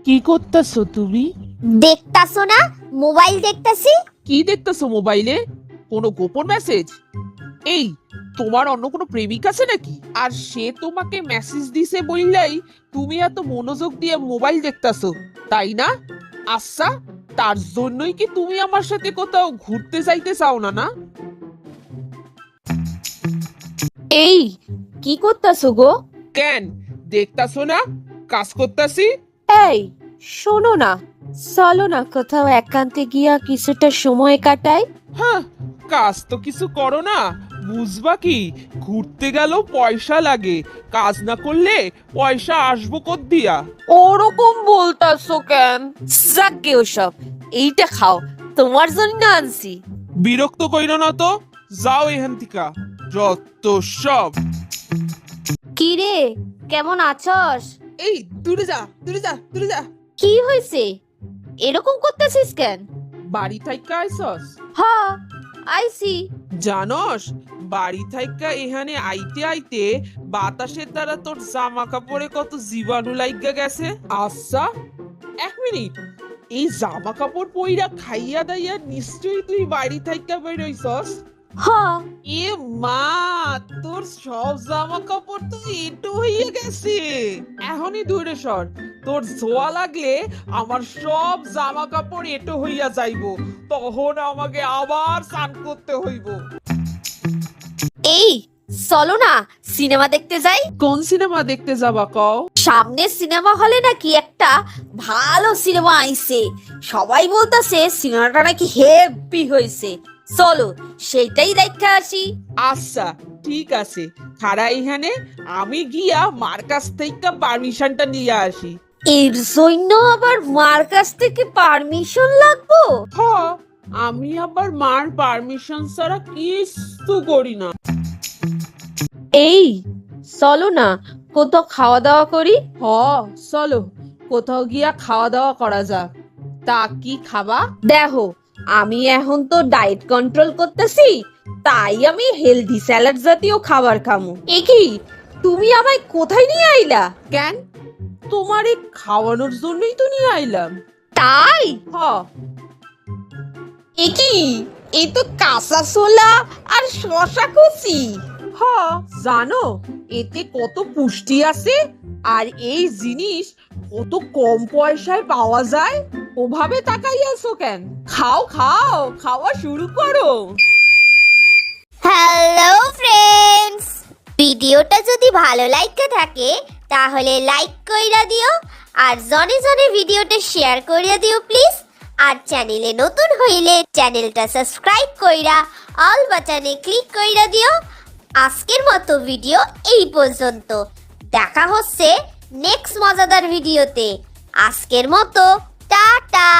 কি করতেছো তুমি? দেখতাছো না মোবাইল দেখতাছি। কি দেখতেছো মোবাইলে? কোনো গোপন মেসেজ? এই, তোমার অন্য কোনো প্রেমিক আছে নাকি? আর সে তোমাকে মেসেজ দিছে বললেই তুমি এত মনোযোগ দিয়ে মোবাইল দেখতাছো, তাই না? আচ্ছা, তার জন্যই কি তুমি আমার সাথে কোথাও ঘুরতে যাইতে চাও না? না এই কি করতাছো গো? কেন, দেখতাছো না কাজ করতাছি? এই শোনো না, চলো না কোথাও একান্তে গিয়া কিছুটা সময় কাটাই। হ্যাঁ, কাজ তো কিছু করো না, বুঝবা কি? ঘুরতে গেল পয়সা লাগে, কাজ না করলে পয়সা আসবো কোথ দিয়া? ওরকম বলতাছো কেন? যাকে ওসব, এইটা খাও, তোমার জন্য আনছি। বিরক্ত কইরো না তো, যাও এখান থেকে, যত সব। কি রে, কেমন আছস? এই, দূরে যা, দূরে যা, দূরে যা। কি হয়েছে, এরকম করতেছিস কেন? বাড়ি থাইকা আইসস? হ্যাঁ, আইসি। জানস, বাড়ি থাইকা এখানে আইতে আইতে বাতাসের দ্বারা তোর জামা কাপড়ে কত জীবাণু লাইগা গেছে। আচ্ছা, এক মিনিট, এই জামা কাপড় পইরা খাইয়া দাইয়া নিশ্চয়ই তুই বাড়ি থাইকা বের হইছস? হ্যাঁ, এ মা, তোর সব জামা কাপড় তো এঁটো হইয়া গেছে। এখনই দূরে সর, তোর ধোয়া লাগলে আমার সব জামা কাপড় এঁটো হইয়া যাইবো, তখন আমাকে আবার স্নান করতে হইব। এই চলো না সিনেমা দেখতে যাই। কোন সিনেমা দেখতে যাবা কও? সামনের সিনেমা হলে নাকি একটা ভালো সিনেমা আইছে, সবাই বলতাছে সিনেমাটা নাকি হেভি হয়েছে। চলো সেইটাই দেখতে আসি। আচ্ছা, ঠিক আছে, খারা এখানে, আমি গিয়া মার কাছ থেকে পারমিশনটা নিয়ে আসি। এর জন্য আবার মার কাছ থেকে পারমিশন লাগবো? হ, আমি আবার মার পারমিশন ছাড়া কিছু করি না। এই চলো না কোথাও খাওয়া দাওয়া করি। হ, চলো কোথাও গিয়া খাওয়া দাওয়া করা যাক। তা কি খাবা? দেখো, আমি এখন তো ডায়েট কন্ট্রোল করতেছি, তাই আমি হেলদি স্যালাড জাতীয় খাবার খামু। এ কি, তুমি আমায় কোথায় নিয়ে আইলা? কেন, তোমার এই খাওয়ানোর জন্যই তো নিয়ে আইলাম। তাই? হ, এ কি, এই তো কাঁচা ছোলা আর শশা কুচি। হ, জানো এতে কত পুষ্টি আছে, আর এই জিনিস কত কম পয়সায় পাওয়া যায়। ওভাবে তাকাই আছো কেন? খাও খাও, খাওয়া শুরু করো। হ্যালো ফ্রেন্ডস, ভিডিওটা যদি ভালো লাগে থাকে তাহলে লাইক কইরা দিও, আর জনে জনে ভিডিওটা শেয়ার কইরা দিও প্লিজ। আর চ্যানেলে নতুন হইলে চ্যানেলটা সাবস্ক্রাইব কইরা অল বাটনে ক্লিক কইরা দিও। আজকের মতো ভিডিও এই পর্যন্ত, দেখা হচ্ছে নেক্সট মজাদার ভিডিওতে। আজকের মতো টাটা।